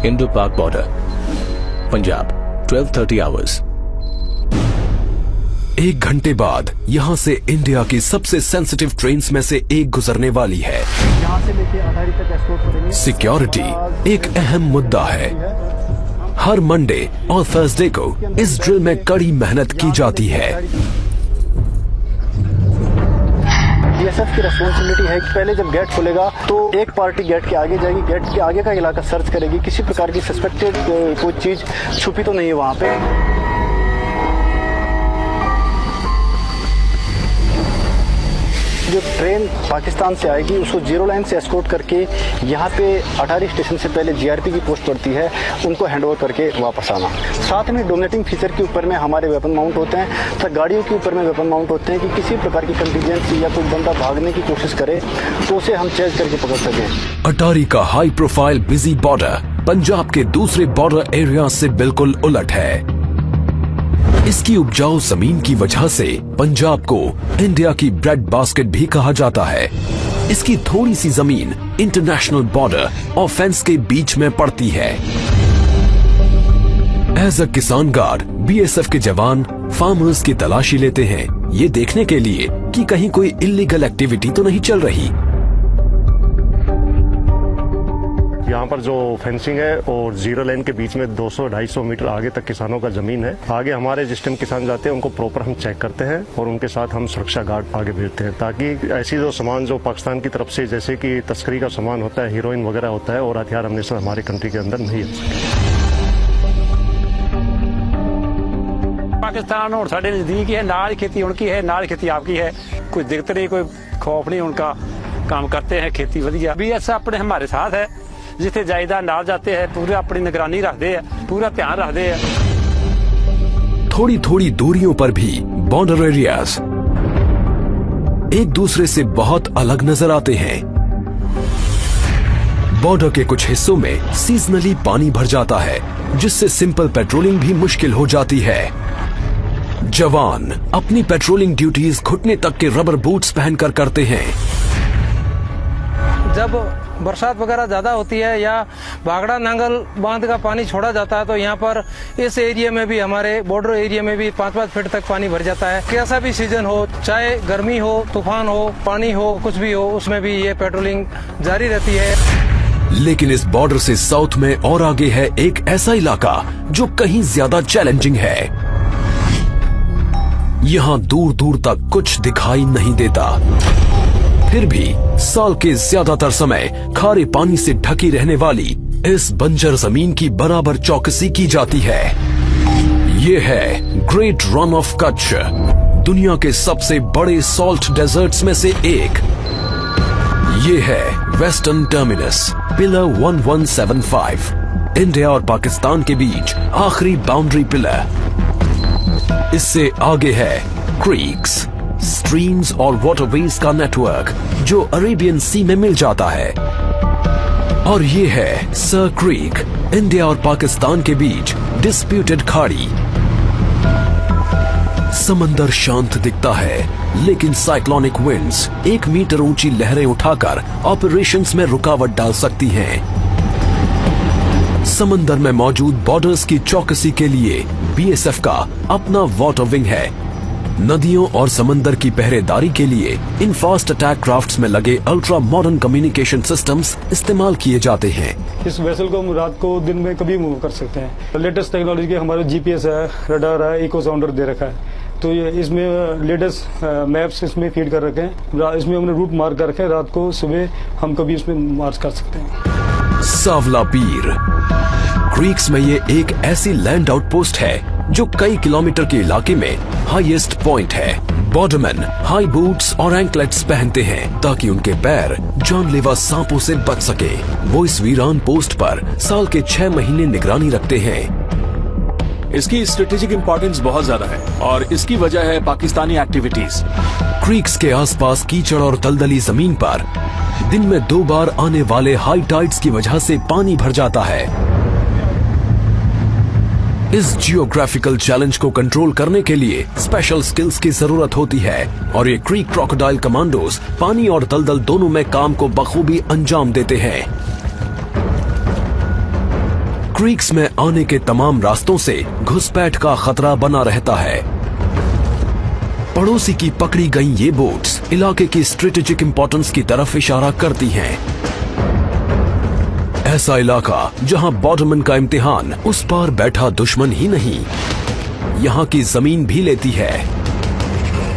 Indo-Pak border, Punjab, 12:30 hours. 1 घंटे बाद यहाँ से इंडिया की सबसे सेंसिटिव ट्रेन्स में से एक गुजरने वाली है। यहाँ से लेके अटारी तक एस्कॉर्ट करेंगे। सिक्योरिटी एक अहम मुद्दा है। हर मंडे और थर्सडे को इस ड्रिल में कड़ी मेहनत की जाती है। बीएसएफ की रिस्पॉन्सिबिलिटी है कि पहले जब गेट खुलेगा तो एक पार्टी गेट के आगे जाएगी, गेट के आगे का इलाका सर्च करेगी, किसी प्रकार की सस्पेक्टेड कोई चीज छुपी तो नहीं है वहाँ पे। जो ट्रेन पाकिस्तान से आएगी उसको जीरो लाइन से एस्कॉर्ट करके यहाँ पे अटारी स्टेशन से पहले जीआरपी की पोस्ट पड़ती है, उनको हैंडओवर करके वापस आना। साथ में डोमिनेटिंग फीचर के ऊपर में हमारे वेपन माउंट होते हैं तथा गाड़ियों के ऊपर में वेपन माउंट होते हैं कि किसी प्रकार की कंटीजेंसी या कोई बंदा भागने की कोशिश करे तो उसे हम चेज करके पकड़ सकें। अटारी का high profile busy border Punjab के दूसरे बॉर्डर एरिया से बिल्कुल उलट है। इसकी उपजाऊ जमीन की वजह से पंजाब को इंडिया की ब्रेड बास्केट भी कहा जाता है। इसकी थोड़ी सी जमीन इंटरनेशनल बॉर्डर और फेंस के बीच में पड़ती है। एज अ किसान गार्ड बीएसएफ के जवान फार्मर्स की तलाशी लेते हैं, ये देखने के लिए कि कहीं कोई इलीगल एक्टिविटी तो नहीं चल रही। यहाँ पर जो फेंसिंग है और जीरो लाइन के बीच में 200-250 मीटर आगे तक किसानों का जमीन है। आगे हमारे जिस टाइम किसान जाते हैं उनको प्रॉपर हम चेक करते हैं और उनके साथ हम सुरक्षा गार्ड आगे भेजते हैं ताकि ऐसी जो सामान जो पाकिस्तान की तरफ से जैसे कि तस्करी का सामान होता है, हीरोइन वगैरह होता है और हथियार हमेशा हमारे कंट्री के अंदर नहीं आ सके। पाकिस्तान और साढ़े नजदीक है, नाल खेती उनकी है, नाल खेती आपकी है, कोई दिक्कत नहीं, कोई खौफ नहीं, उनका काम करते हैं, खेती वधिया। बीएसएफ अपने हमारे साथ है, जिथे जायदा नाल जाते हैं पूरा अपनी निगरानी रखते हैं, पूरा ध्यान रखते हैं। थोड़ी थोड़ी दूरियों पर भी बॉर्डर एरियाज एक दूसरे से बहुत अलग नजर आते हैं। बॉर्डर के कुछ हिस्सों में सीजनली पानी भर जाता है, जिससे सिंपल पेट्रोलिंग भी मुश्किल हो जाती है। जवान अपनी पेट्रोलिंग ड्यूटीज घुटने तक के रबर बूट्स पहनकर करते हैं। जब बरसात वगैरह ज्यादा होती है या भागड़ा नांगल बांध का पानी छोड़ा जाता है तो यहाँ पर इस एरिया में भी, हमारे बॉर्डर एरिया में भी 5-5 फीट तक पानी भर जाता है। कैसा भी सीजन हो, चाहे गर्मी हो, तूफान हो, पानी हो, कुछ भी हो, उसमें भी ये पेट्रोलिंग जारी रहती है। लेकिन इस बॉर्डर से साउथ में और आगे है एक ऐसा इलाका जो कहीं ज्यादा चैलेंजिंग है। यहाँ दूर दूर तक कुछ दिखाई नहीं देता, फिर भी साल के ज्यादातर समय खारे पानी से ढकी रहने वाली इस बंजर जमीन की बराबर चौकसी की जाती है। ये है ग्रेट रन ऑफ कच्छ, दुनिया के सबसे बड़े सॉल्ट डेजर्ट्स में से एक। ये है वेस्टर्न टर्मिनस पिलर 1175, इंडिया और पाकिस्तान के बीच आखिरी बाउंड्री पिलर। इससे आगे है क्रीक्स, स्ट्रीम्स और वाटरवेज का नेटवर्क जो अरेबियन सी में मिल जाता है। और ये है सर क्रीक, इंडिया और पाकिस्तान के बीच डिस्प्यूटेड खाड़ी। समंदर शांत दिखता है, लेकिन साइक्लोनिक विंड्स 1 मीटर ऊंची लहरें उठाकर ऑपरेशंस में रुकावट डाल सकती हैं। समंदर में मौजूद बॉर्डर्स की चौकसी के लिए बीएसएफ का अपना वाटर विंग है। नदियों और समंदर की पहरेदारी के लिए इन फास्ट अटैक क्राफ्ट्स में लगे अल्ट्रा मॉडर्न कम्युनिकेशन सिस्टम्स इस्तेमाल किए जाते हैं। इस वेसल को हम रात को दिन में कभी मूव कर सकते हैं। लेटेस्ट टेक्नोलॉजी के हमारे जीपीएस है, रडार है, इको साउंडर दे रखा है, तो ये इसमें लेटेस्ट मैप्स इसमें फीड कर रखे हैं। इसमें हमने रूट मार्क कर रखे हैं, रात को सुबह हम कभी इसमें मार्च कर सकते हैं। सावला पीर क्रीक्स में ये एक ऐसी लैंड आउटपोस्ट है जो कई किलोमीटर के इलाके में हाईएस्ट पॉइंट है। बॉर्डरमैन हाई बूट्स और एंकलेट्स पहनते हैं ताकि उनके पैर जानलेवा सांपों से बच सके। वो इस वीरान पोस्ट पर साल के 6 महीने निगरानी रखते हैं। इसकी स्ट्रेटेजिक इंपॉर्टेंस बहुत ज्यादा है और इसकी वजह है पाकिस्तानी एक्टिविटीज। क्रीक्स के आसपास कीचड़ और दलदली जमीन पर दिन में 2 बार आने वाले हाई टाइड्स की वजह से पानी भर जाता है। इस जियोग्राफिकल चैलेंज को कंट्रोल करने के लिए स्पेशल स्किल्स की जरूरत होती है और ये क्रीक क्रोकोडाइल कमांडोज पानी और दलदल दोनों में काम को बखूबी अंजाम देते हैं। क्रीक्स में आने के तमाम रास्तों से घुसपैठ का खतरा बना रहता है। पड़ोसी की पकड़ी गई ये बोट्स इलाके की स्ट्रेटेजिक इंपॉर्टेंस की तरफ इशारा करती हैं। ऐसा इलाका जहां बॉर्डरमैन का इम्तिहान उस पार बैठा दुश्मन ही नहीं, यहाँ की जमीन भी लेती है।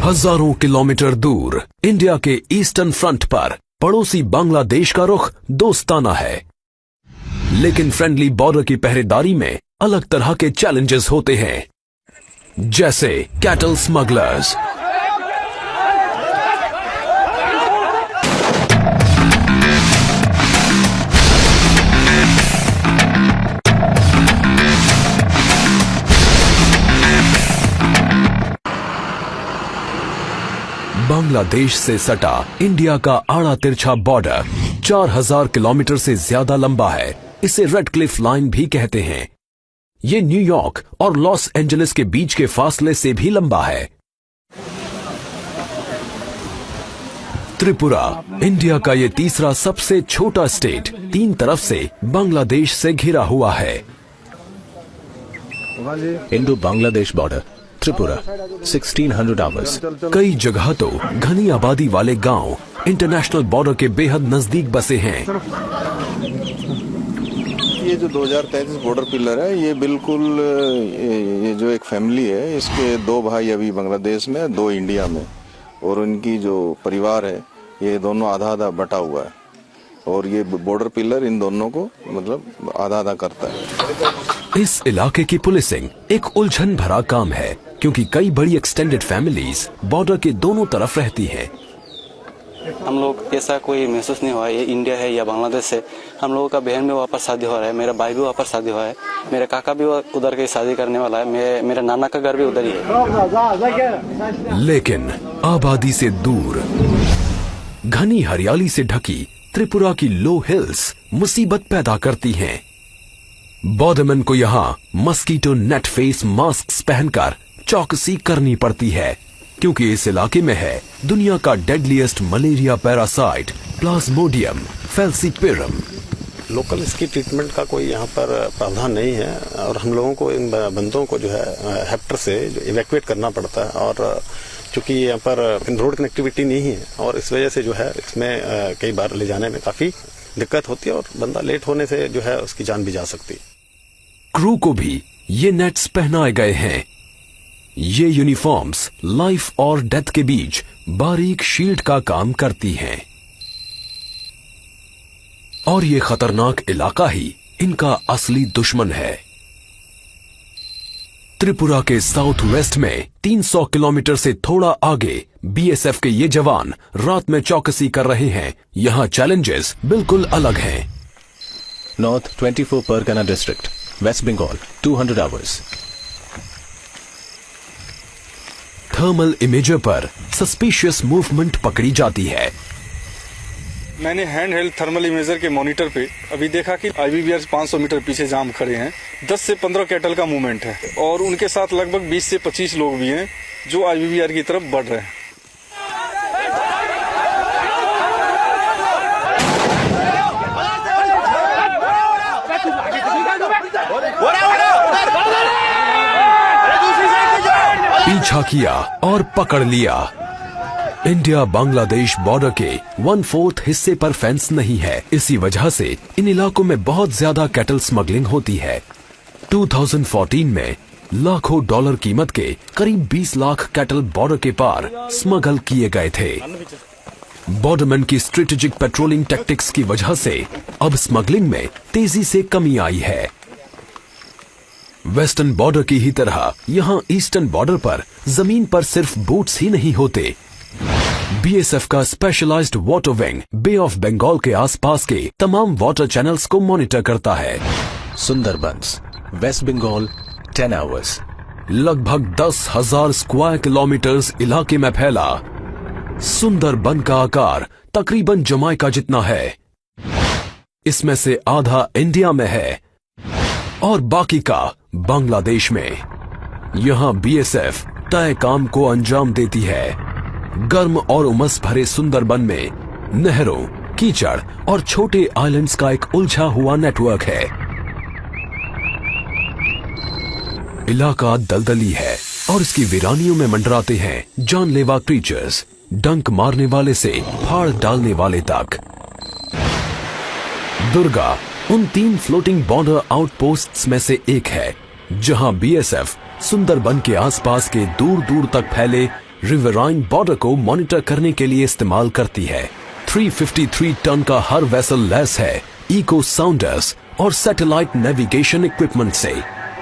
हजारों किलोमीटर दूर इंडिया के ईस्टर्न फ्रंट पर पड़ोसी बांग्लादेश का रुख दोस्ताना है, लेकिन फ्रेंडली बॉर्डर की पहरेदारी में अलग तरह के चैलेंजेस होते हैं, जैसे कैटल स्मगलर्स, बांग्लादेश से सटा इंडिया का आड़ा तिरछा बॉर्डर 4000 किलोमीटर से ज्यादा लंबा है। इसे रेड क्लिफ लाइन भी कहते हैं। ये न्यूयॉर्क और लॉस एंजलिस के बीच के फासले से भी लंबा है। त्रिपुरा इंडिया का ये तीसरा सबसे छोटा स्टेट 3 तरफ से बांग्लादेश से घिरा हुआ है। Indo Bangladesh border Tripura 1600 hours. कई जगह तो घनी आबादी वाले गांव इंटरनेशनल बॉर्डर के बेहद नजदीक बसे हैं। ये जो 2033 बॉर्डर पिलर है, ये बिल्कुल ये जो एक फैमिली है, इसके 2 भाई अभी बांग्लादेश में, 2 इंडिया में, और उनकी जो परिवार है ये दोनों आधा आधा बटा हुआ है, और ये बॉर्डर पिलर इन दोनों को मतलब आधा आधा करता है। इस इलाके की पुलिसिंग एक उलझन भरा काम है, क्योंकि कई बड़ी एक्सटेंडेड फैमिलीज बॉर्डर के दोनों तरफ रहती हैं। हम लोग ऐसा कोई महसूस नहीं हुआ ये इंडिया है या बांग्लादेश है। हम लोगों का बहन भी वहाँ पर शादी हो रहा है, मेरा भाई भी वहाँ पर शादी हुआ है, मेरा काका भी उधर की शादी करने वाला है, मेरा नाना का घर भी उधर ही है। लेकिन आबादी से दूर घनी हरियाली से ढकी त्रिपुरा की लो हिल्स मुसीबत पैदा करती हैं। बॉर्डरमैन को यहाँ मस्कीटो नेट फेस मास्क पहनकर चौकसी करनी पड़ती है, क्योंकि इस इलाके में है दुनिया का deadliest malaria parasite plasmodium falciparum. Local इसकी ट्रीटमेंट का कोई यहाँ पर प्रावधान नहीं है, और हम लोगों को इन बंदों को जो है हेक्टर से इवैक्यूएट करना पड़ता है, और चूंकि यहाँ पर रोड कनेक्टिविटी नहीं है, और इस वजह से जो है इसमें कई बार ले जाने में काफी दिक्कत होती है, और बंदा लेट होने से जो है उसकी जान भी जा सकती है। क्रू को भी ये नेट्स पहनाए गए हैं। ये यूनिफॉर्म्स लाइफ और डेथ के बीच बारीक शील्ड का काम करती हैं, और ये खतरनाक इलाका ही इनका असली दुश्मन है। त्रिपुरा के साउथ वेस्ट में 300 किलोमीटर से थोड़ा आगे बीएसएफ के ये जवान रात में चौकसी कर रहे हैं। यहाँ चैलेंजेस बिल्कुल अलग हैं। North 24 Parganas district west Bengal 200 hours. Thermal imager पर सस्पिशियस मूवमेंट पकड़ी जाती है। मैंने हैंड हेल्ड थर्मल इमेजर के मॉनिटर पे अभी देखा कि आईबीबीआर 500 मीटर पीछे जाम खड़े हैं। 10 से 15 कैटल का मूवमेंट है, और उनके साथ लगभग 20 से 25 लोग भी हैं जो आईबीबीआर की तरफ बढ़ रहे हैं। पीछा किया और पकड़ लिया। इंडिया बांग्लादेश बॉर्डर के 1/4 हिस्से पर फेंस नहीं है। इसी वजह से इन इलाकों में बहुत ज्यादा कैटल स्मगलिंग होती है। 2014 में लाखों डॉलर कीमत के करीब 20 लाख कैटल बॉर्डर के पार स्मगल किए गए थे। बॉर्डरमैन की स्ट्रेटेजिक पेट्रोलिंग टैक्टिक्स की वजह से अब स्मगलिंग में तेजी से कमी आई है। वेस्टर्न बॉर्डर की ही तरह यहाँ ईस्टर्न बॉर्डर पर जमीन पर सिर्फ बोट्स ही नहीं होते। बीएसएफ का specialised water wing bay of Bengal के आसपास के तमाम वाटर चैनल्स को मॉनिटर करता है। Sundarbans west Bengal 10 hours. लगभग 10,000 स्क्वायर किलोमीटर्स इलाके में फैला सुंदरबन का आकार तकरीबन जमाइका जितना है। इसमें से आधा इंडिया में है और बाकी का बांग्लादेश में। यहां बीएसएफ तय काम को अंजाम देती है। गर्म और उमस भरे सुंदरबन में नहरों, कीचड़ और छोटे आइलैंड्स का एक उलझा हुआ नेटवर्क है। इलाका दलदली है और इसकी वीरानियों में मंडराते हैं जानलेवा क्रीचर्स, डंक मारने वाले से फाड़ डालने वाले तक। दुर्गा उन 3 फ्लोटिंग बॉर्डर आउटपोस्ट्स में से एक है जहां बीएसएफ सुंदरबन के आसपास के दूर दूर तक फैले रिवराइन बॉर्डर को मॉनिटर करने के लिए इस्तेमाल करती है। 353 टन का हर वेसल लैस है इको साउंडर्स और सैटेलाइट नेविगेशन इक्विपमेंट से,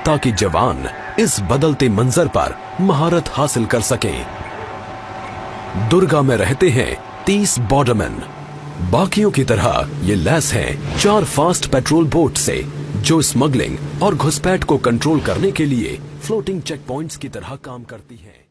ताकि जवान इस बदलते मंजर पर महारत हासिल कर सकें। दुर्गा में रहते हैं 30 बॉर्डरमैन। बाकियों की तरह ये लैस हैं 4 फास्ट पेट्रोल बोट से, जो स्मगलिंग और घुसपैठ को कंट्रोल करने के लिए फ्लोटिंग चेक पॉइंट्स की तरह काम करती हैं।